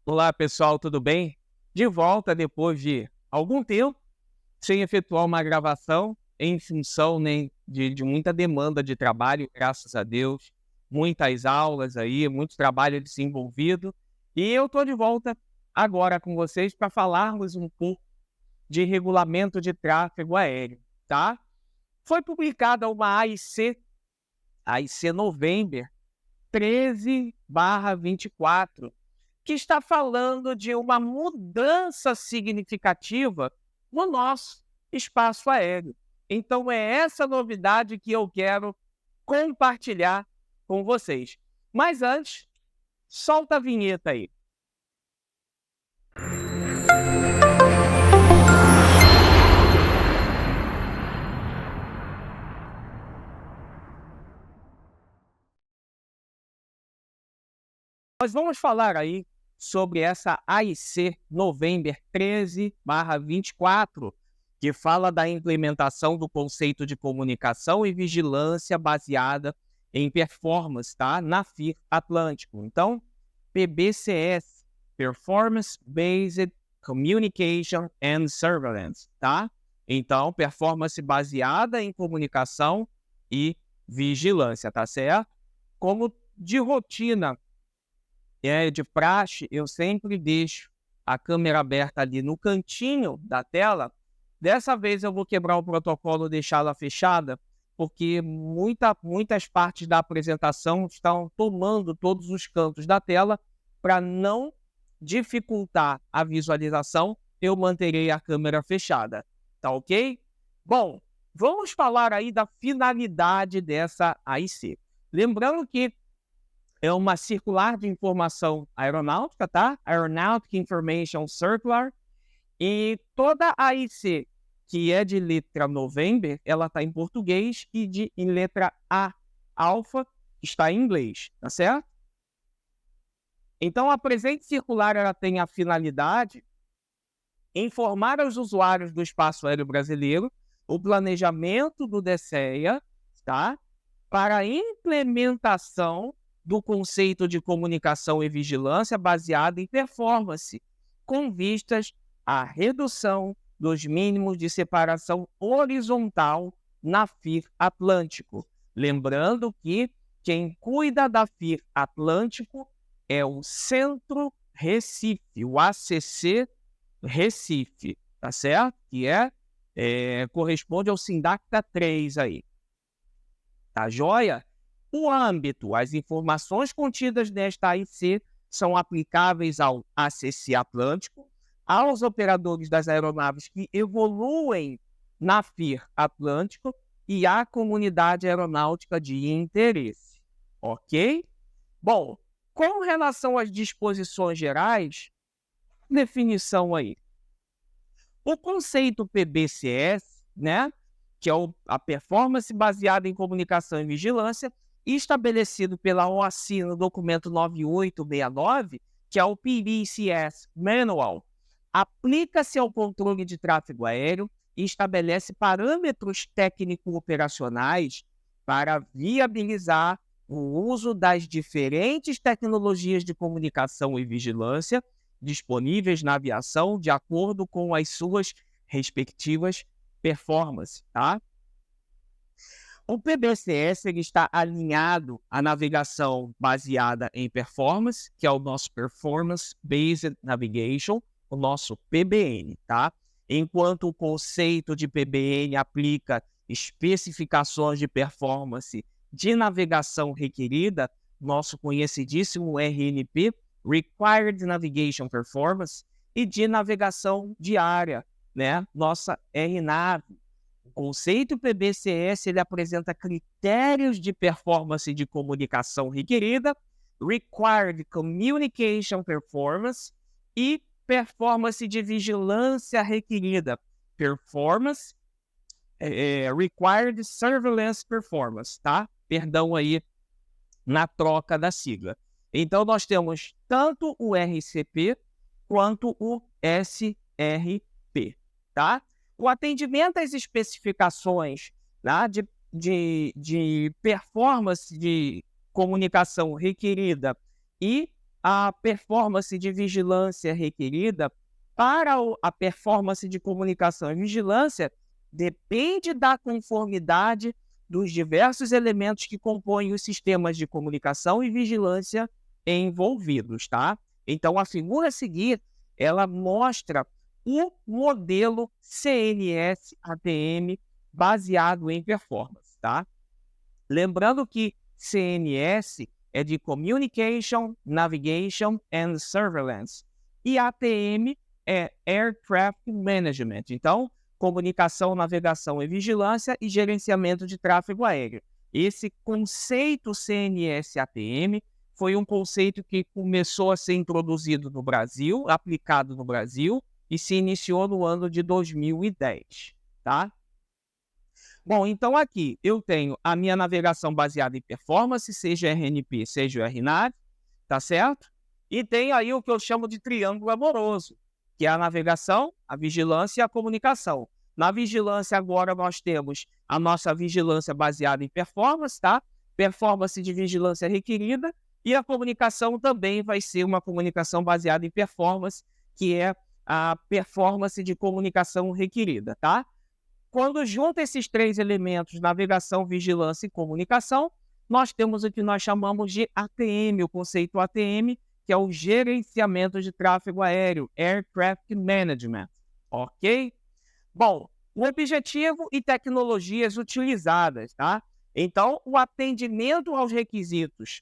Olá, pessoal, tudo bem? De volta depois de algum tempo sem efetuar uma gravação em função, né, de muita demanda de trabalho, graças a Deus, muitas aulas aí, muito trabalho desenvolvido. E eu estou de volta agora com vocês para falarmos um pouco de regulamento de tráfego aéreo, tá? Foi publicada uma AIC November 13/24, que está falando de uma mudança significativa no nosso espaço aéreo. Então é essa novidade que eu quero compartilhar com vocês. Mas antes, solta a vinheta aí. Nós vamos falar aí sobre essa AIC November 13/24, que fala da implementação do conceito de comunicação e vigilância baseada em performance, tá? Na FIR Atlântico. Então, PBCS, Performance Based Communication and Surveillance, tá? Então, performance baseada em comunicação e vigilância, tá certo? Como de rotina, de praxe, eu sempre deixo a câmera aberta ali no cantinho da tela. Dessa vez eu vou quebrar o protocolo, deixá-la fechada, porque muitas partes da apresentação estão tomando todos os cantos da tela. Para não dificultar a visualização, eu manterei a câmera fechada, tá ok? Bom, vamos falar aí da finalidade dessa AIC. Lembrando que é uma circular de informação aeronáutica, tá? Aeronautic Information Circular. E toda a AIC que é de letra November, ela está em português, e em letra A, Alpha, está em inglês, tá certo? Então, a presente circular ela tem a finalidade de informar aos usuários do espaço aéreo brasileiro o planejamento do DCEA, tá? Para a implementação do conceito de comunicação e vigilância baseado em performance, com vistas à redução dos mínimos de separação horizontal na FIR Atlântico. Lembrando que quem cuida da FIR Atlântico é o Centro Recife, o ACC Recife, tá certo? Que corresponde ao Sindacta 3 aí. Tá joia? O âmbito, as informações contidas nesta AIC são aplicáveis ao ACC Atlântico, aos operadores das aeronaves que evoluem na FIR Atlântico e à comunidade aeronáutica de interesse. Ok? Bom, com relação às disposições gerais, definição aí. O conceito PBCS, né, que é a performance baseada em comunicação e vigilância, estabelecido pela OACI no documento 9869, que é o PBCS Manual, aplica-se ao controle de tráfego aéreo e estabelece parâmetros técnico-operacionais para viabilizar o uso das diferentes tecnologias de comunicação e vigilância disponíveis na aviação de acordo com as suas respectivas performances, tá? O PBCS ele está alinhado à navegação baseada em performance, que é o nosso Performance Based Navigation, o nosso PBN, tá? Enquanto o conceito de PBN aplica especificações de performance de navegação requerida, nosso conhecidíssimo RNP, Required Navigation Performance, e de navegação diária, né? Nossa RNAV. O conceito PBCS ele apresenta critérios de performance de comunicação requerida, Required Communication Performance e performance de vigilância requerida, Performance, Required Surveillance Performance, tá? Perdão aí na troca da sigla. Então, nós temos tanto o RCP quanto o SRP, tá? O atendimento às especificações, tá, de performance de comunicação requerida e a performance de vigilância requerida para a performance de comunicação e vigilância depende da conformidade dos diversos elementos que compõem os sistemas de comunicação e vigilância envolvidos, tá? Então, a figura a seguir, ela mostra o modelo CNS-ATM baseado em performance, tá? Lembrando que CNS é de Communication, Navigation and Surveillance e ATM é Air Traffic Management. Então, comunicação, navegação e vigilância e gerenciamento de tráfego aéreo. Esse conceito CNS-ATM foi um conceito que começou a ser introduzido no Brasil, aplicado no Brasil, e se iniciou no ano de 2010, tá? Bom, então aqui eu tenho a minha navegação baseada em performance, seja RNP, seja RNAV, tá certo? E tem aí o que eu chamo de triângulo amoroso, que é a navegação, a vigilância e a comunicação. Na vigilância agora nós temos a nossa vigilância baseada em performance, tá? Performance de vigilância requerida, e a comunicação também vai ser uma comunicação baseada em performance, que é a performance de comunicação requerida, tá? Quando junta esses três elementos, navegação, vigilância e comunicação, nós temos o que nós chamamos de ATM, o conceito ATM, que é o gerenciamento de tráfego aéreo, Air Traffic Management, ok? Bom, o objetivo e tecnologias utilizadas, tá? Então, o atendimento aos requisitos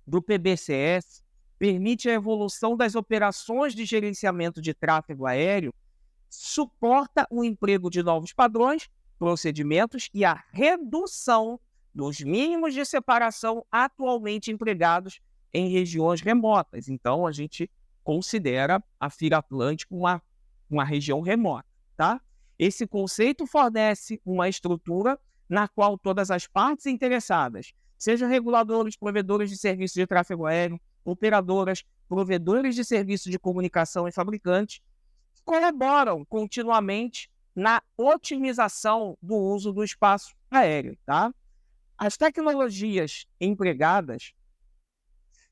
do PBCS permite a evolução das operações de gerenciamento de tráfego aéreo, suporta o emprego de novos padrões, procedimentos e a redução dos mínimos de separação atualmente empregados em regiões remotas. Então, a gente considera a FIR Atlântico uma região remota, tá? Esse conceito fornece uma estrutura na qual todas as partes interessadas, sejam reguladores, provedores de serviços de tráfego aéreo, operadoras, provedores de serviços de comunicação e fabricantes, colaboram continuamente na otimização do uso do espaço aéreo, tá? As tecnologias empregadas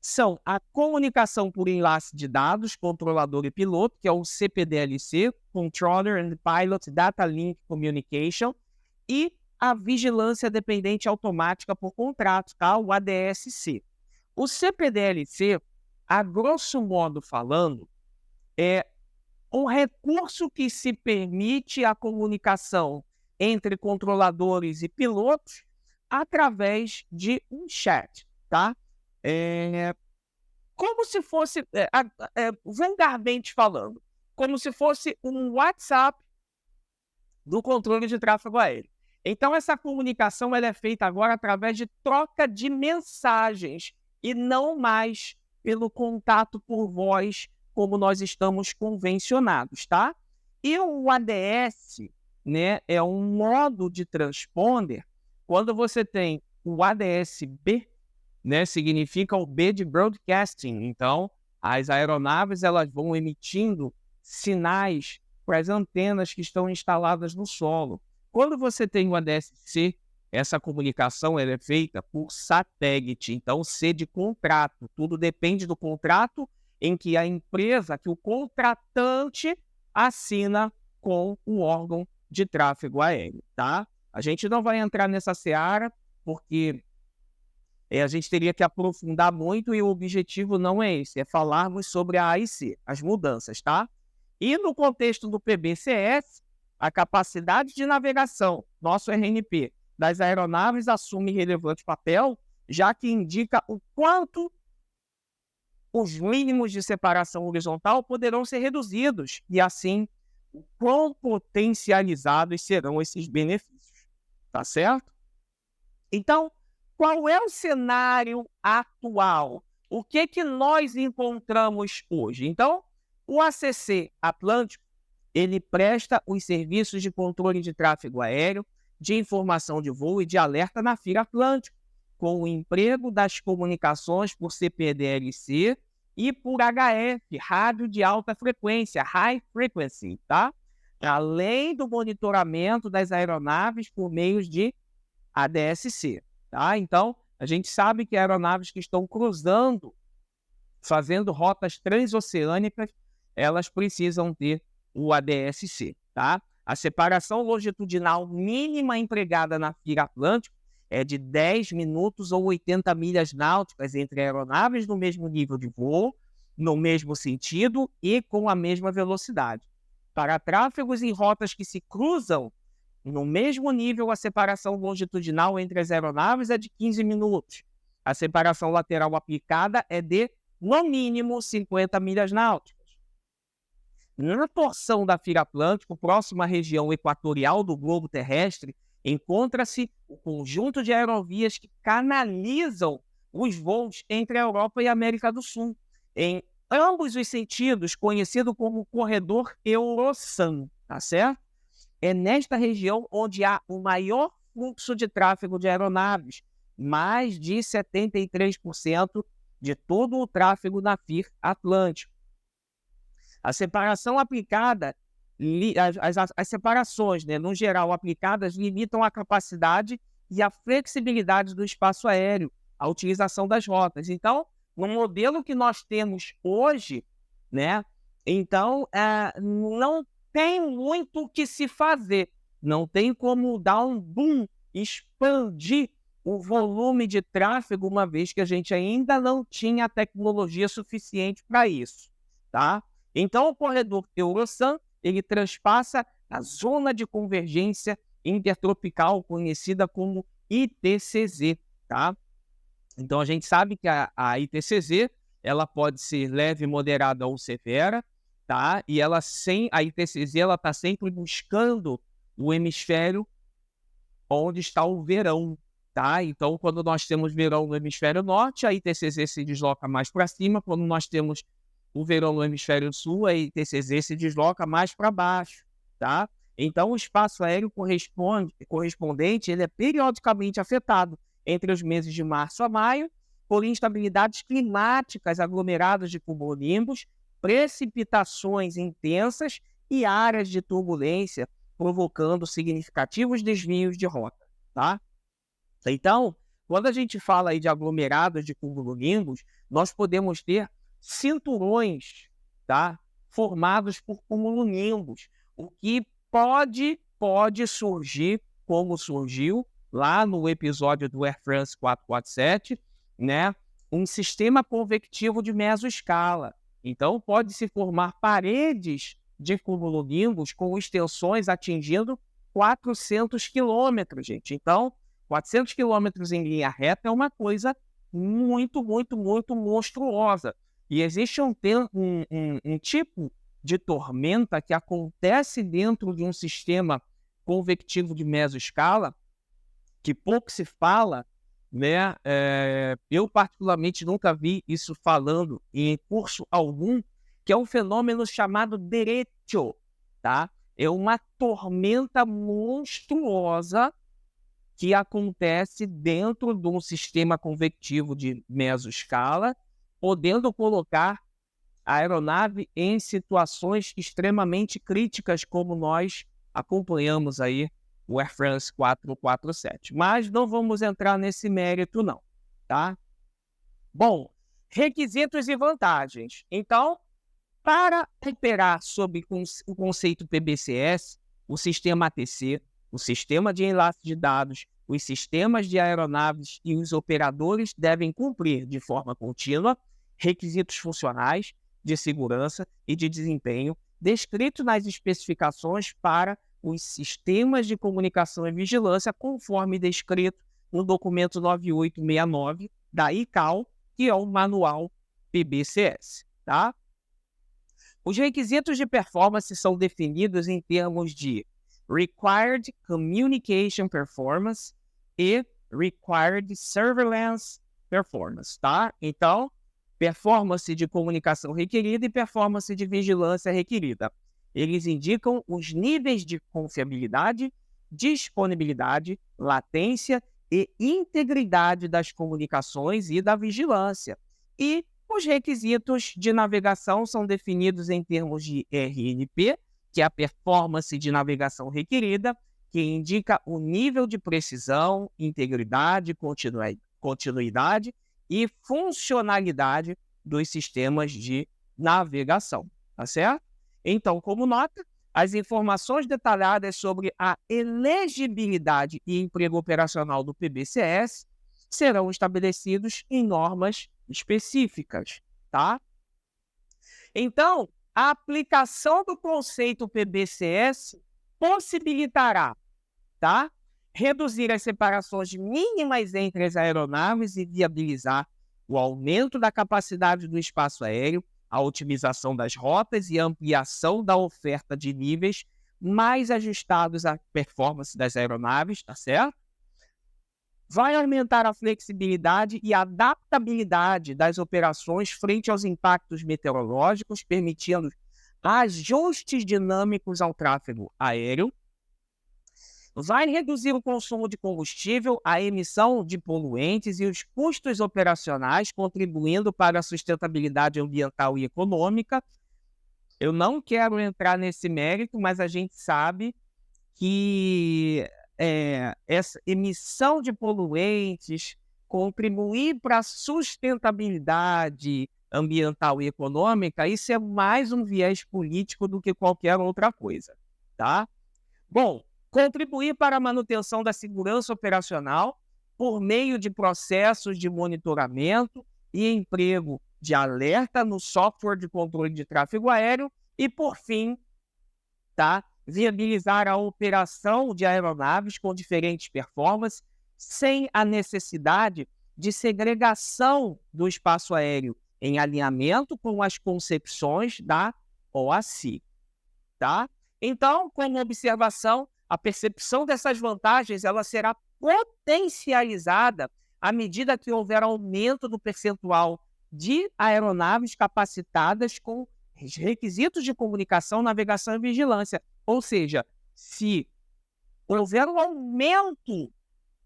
são a comunicação por enlace de dados, controlador e piloto, que é o CPDLC, Controller and Pilot Data Link Communication, e a vigilância dependente automática por contrato, tá? O ADSC. O CPDLC, a grosso modo falando, é um recurso que se permite a comunicação entre controladores e pilotos através de um chat, tá? Como se fosse, vulgarmente falando, como se fosse um WhatsApp do controle de tráfego aéreo. Então, essa comunicação ela é feita agora através de troca de mensagens e não mais pelo contato por voz, como nós estamos convencionados, tá? E o ADS, né, é um modo de transponder. Quando você tem o ADS-B, né, significa o B de broadcasting. Então, as aeronaves elas vão emitindo sinais para as antenas que estão instaladas no solo. Quando você tem o ADS-C, essa comunicação ela é feita por satélite. Então, C de contrato. Tudo depende do contrato em que a empresa, que o contratante assina com o órgão de tráfego aéreo, tá? A gente não vai entrar nessa seara, porque a gente teria que aprofundar muito e o objetivo não é esse, é falarmos sobre a AIC, as mudanças, tá? E no contexto do PBCS, a capacidade de navegação, nosso RNP, das aeronaves assume relevante papel, já que indica o quanto os mínimos de separação horizontal poderão ser reduzidos e, assim, o quão potencializados serão esses benefícios, tá certo? Então, qual é o cenário atual? O que nós encontramos hoje? Então, o ACC Atlântico, ele presta os serviços de controle de tráfego aéreo, de informação de voo e de alerta na FIR Atlântico, com o emprego das comunicações por CPDLC e por HF, rádio de alta frequência, High Frequency, tá? Além do monitoramento das aeronaves por meio de ADSC, tá? Então, a gente sabe que aeronaves que estão cruzando fazendo rotas transoceânicas, elas precisam ter o ADS-C, tá? A separação longitudinal mínima empregada na FIR Atlântico é de 10 minutos ou 80 milhas náuticas entre aeronaves no mesmo nível de voo, no mesmo sentido e com a mesma velocidade. Para tráfegos em rotas que se cruzam no mesmo nível, a separação longitudinal entre as aeronaves é de 15 minutos. A separação lateral aplicada é de, no mínimo, 50 milhas náuticas. Na porção da FIR Atlântico, próxima à região equatorial do globo terrestre, encontra-se o conjunto de aerovias que canalizam os voos entre a Europa e a América do Sul, em ambos os sentidos, conhecido como corredor Eurosan, tá certo? É nesta região onde há o maior fluxo de tráfego de aeronaves, mais de 73% de todo o tráfego na FIR Atlântico. A separação aplicada, as separações, né, no geral, aplicadas, limitam a capacidade e a flexibilidade do espaço aéreo, a utilização das rotas. Então, no modelo que nós temos hoje, né, então, não tem muito o que se fazer, não tem como dar um boom, expandir o volume de tráfego, uma vez que a gente ainda não tinha tecnologia suficiente para isso, tá? Então, o corredor Eurosan, ele transpassa a zona de convergência intertropical, conhecida como ITCZ, tá? Então, a gente sabe que a ITCZ, ela pode ser leve, moderada ou severa, tá? E a ITCZ, ela está sempre buscando o hemisfério onde está o verão, tá? Então, quando nós temos verão no hemisfério norte, a ITCZ se desloca mais para cima. Quando nós temos o verão no hemisfério sul, a ITCZ se desloca mais para baixo, tá? Então, o espaço aéreo correspondente, ele é periodicamente afetado entre os meses de março a maio por instabilidades climáticas, aglomerados de cumulonimbus, precipitações intensas e áreas de turbulência, provocando significativos desvios de rota, tá? Então, quando a gente fala aí de aglomerados de cumulonimbus, nós podemos ter cinturões, tá, formados por cumulonimbus, o que pode surgir, como surgiu lá no episódio do Air France 447, né, um sistema convectivo de mesoescala. Então, pode se formar paredes de cumulonimbus com extensões atingindo 400 quilômetros, gente. Então, 400 quilômetros em linha reta é uma coisa muito, muito, muito monstruosa. E existe um tipo de tormenta que acontece dentro de um sistema convectivo de mesoescala, que pouco se fala, né? Eu, particularmente, nunca vi isso falando em curso algum, que é um fenômeno chamado derecho, tá? É uma tormenta monstruosa que acontece dentro de um sistema convectivo de mesoescala, podendo colocar a aeronave em situações extremamente críticas, como nós acompanhamos aí o Air France 447. Mas não vamos entrar nesse mérito, não, tá? Bom, requisitos e vantagens. Então, para operar sob o conceito PBCS, o sistema ATC, o sistema de enlace de dados, os sistemas de aeronaves e os operadores devem cumprir de forma contínua requisitos funcionais, de segurança e de desempenho descritos nas especificações para os sistemas de comunicação e vigilância, conforme descrito no documento 9869 da ICAO, que é o manual PBCS, tá? Os requisitos de performance são definidos em termos de Required Communication Performance e Required Surveillance Performance, tá? Então, performance de comunicação requerida e performance de vigilância requerida. Eles indicam os níveis de confiabilidade, disponibilidade, latência e integridade das comunicações e da vigilância. E os requisitos de navegação são definidos em termos de RNP, que é a performance de navegação requerida, que indica o nível de precisão, integridade, continuidade e funcionalidade dos sistemas de navegação, tá certo? Então, como nota, as informações detalhadas sobre a elegibilidade e emprego operacional do PBCS serão estabelecidos em normas específicas, tá? Então, a aplicação do conceito PBCS possibilitará, tá, reduzir as separações mínimas entre as aeronaves e viabilizar o aumento da capacidade do espaço aéreo, a otimização das rotas e a ampliação da oferta de níveis mais ajustados à performance das aeronaves, tá certo? Vai aumentar a flexibilidade e adaptabilidade das operações frente aos impactos meteorológicos, permitindo ajustes dinâmicos ao tráfego aéreo. Vai reduzir o consumo de combustível, a emissão de poluentes e os custos operacionais, contribuindo para a sustentabilidade ambiental e econômica. Eu não quero entrar nesse mérito, mas a gente sabe que essa emissão de poluentes contribuir para a sustentabilidade ambiental e econômica, isso é mais um viés político do que qualquer outra coisa, tá? Bom, contribuir para a manutenção da segurança operacional por meio de processos de monitoramento e emprego de alerta no software de controle de tráfego aéreo e, por fim, tá, viabilizar a operação de aeronaves com diferentes performances sem a necessidade de segregação do espaço aéreo em alinhamento com as concepções da OACI, tá? Então, como observação, a percepção dessas vantagens ela será potencializada à medida que houver aumento do percentual de aeronaves capacitadas com requisitos de comunicação, navegação e vigilância. Ou seja, se houver um aumento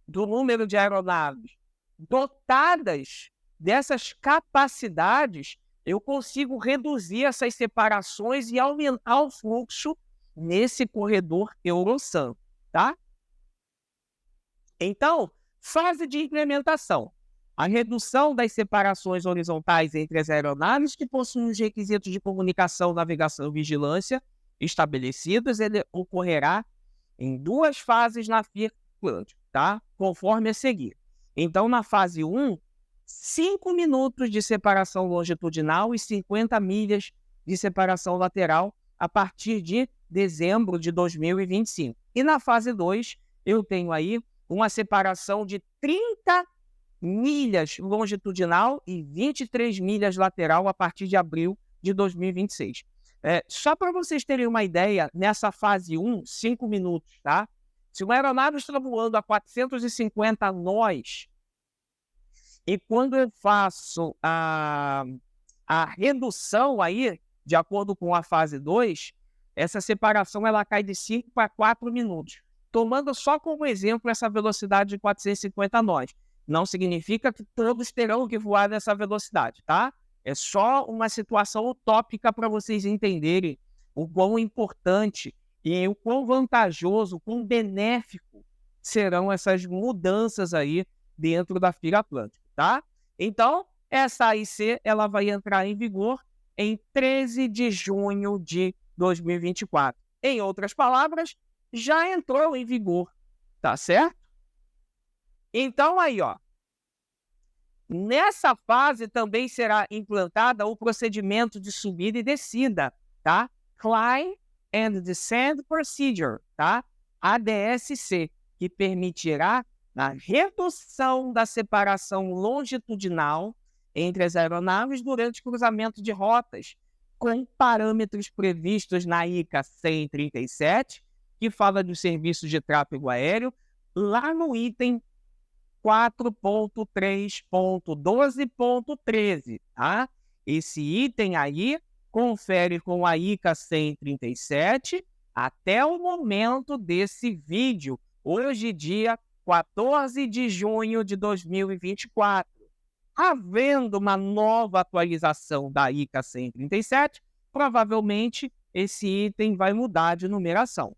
do número de aeronaves dotadas dessas capacidades, eu consigo reduzir essas separações e aumentar o fluxo nesse corredor Eurosam, tá? Então, fase de implementação. A redução das separações horizontais entre as aeronaves que possuem os requisitos de comunicação, navegação e vigilância estabelecidos, ele ocorrerá em 2 fases na FIR Atlântico, tá? Conforme a seguir. Então, na fase 1, 5 minutos de separação longitudinal e 50 milhas de separação lateral a partir de dezembro de 2025. E na fase 2, eu tenho aí uma separação de 30 milhas longitudinal e 23 milhas lateral a partir de abril de 2026. Só para vocês terem uma ideia, nessa fase 1, 5 minutos, tá? Se uma aeronave está voando a 450 nós, e quando eu faço a redução aí, de acordo com a fase 2, essa separação ela cai de 5 para 4 minutos. Tomando só como exemplo essa velocidade de 450 nós. Não significa que todos terão que voar nessa velocidade, tá? É só uma situação utópica para vocês entenderem o quão importante e o quão vantajoso, o quão benéfico serão essas mudanças aí dentro da FIR Atlântico, tá? Então, essa AIC ela vai entrar em vigor em 13 de junho de 2024. Em outras palavras, já entrou em vigor, tá certo? Então, aí, ó, nessa fase também será implantada o procedimento de subida e descida, tá? Climb and Descent Procedure, tá? ADSC, que permitirá a redução da separação longitudinal entre as aeronaves durante o cruzamento de rotas, com parâmetros previstos na ICA 137, que fala dos serviços de tráfego aéreo, lá no item 4.3.12.13, tá? Esse item aí confere com a ICA 137 até o momento desse vídeo, hoje dia 14 de junho de 2024. Havendo uma nova atualização da ICA 137, provavelmente esse item vai mudar de numeração,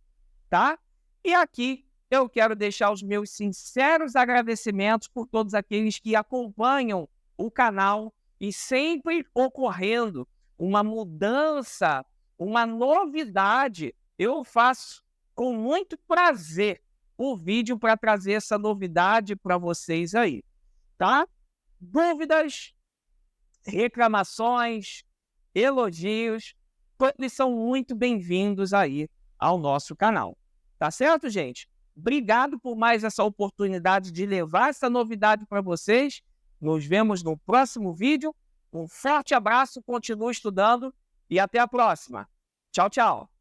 tá? E aqui eu quero deixar os meus sinceros agradecimentos por todos aqueles que acompanham o canal e sempre ocorrendo uma mudança, uma novidade, eu faço com muito prazer o vídeo para trazer essa novidade para vocês aí, tá? Dúvidas, reclamações, elogios, todos são muito bem-vindos aí ao nosso canal. Tá certo, gente? Obrigado por mais essa oportunidade de levar essa novidade para vocês. Nos vemos no próximo vídeo. Um forte abraço, continue estudando e até a próxima. Tchau, tchau.